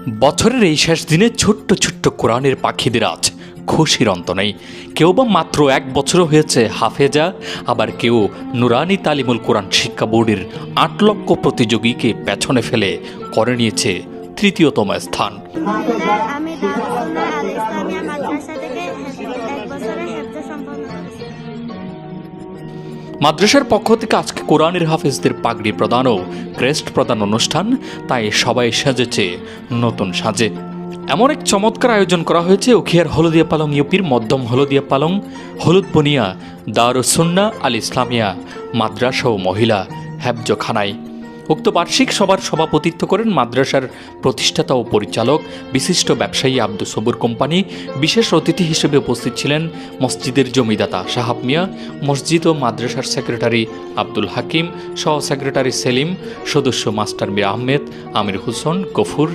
বছরের এই শেষ দিনে ছোট্ট ছোট্ট কোরআনের পাখিদের আজ খুশির অন্ত নেই। কেউ বা মাত্র 1 বছরও হয়েছে হাফেজা, আবার কেউ নুরানি তালিমুল কোরআন শিক্ষা বোর্ডের 8 লক্ষ প্রতিযোগীকে পেছনে ফেলে করে নিয়েছে তৃতীয়তম স্থান। আমি দারুসুন্নাহ আল ইসলামিয়া মাদ্রাসা থেকে 1 বছরের হেফজ সম্পন্ন করেছি। মাদ্রাসার পক্ষ থেকে আজকে কোরআনের হাফেজদের পাগড়ি প্রদান ও ক্রেস্ট প্রদান অনুষ্ঠান, তাই সবাই সাজেছে নতুন সাজে। এমন এক চমৎকার আয়োজন করা হয়েছে উখিয়ার হলদিয়া পালং ইউপির মধ্যম হলদিয়া পালং হলুদ বনিয়া দারুসুন্নাহ আল ইসলামিয়া মাদ্রাসা ও মহিলা হেফজখানায়। উক্ত বার্ষিক সভার সভাপতিত্ব করেন মাদ্রাসার প্রতিষ্ঠাতা ও পরিচালক বিশিষ্ট ব্যবসায়ী আব্দুস সবুর কোম্পানি। বিশেষ অতিথি হিসেবে উপস্থিত ছিলেন মসজিদের জমিদাতা সাহাব মিয়া, মসজিদ ও মাদ্রাসার সেক্রেটারি আব্দুল হাকিম, সহ সেক্রেটারি সেলিম, সদস্য মাস্টার মীর আহমেদ, আমির হোসেন, গফুর।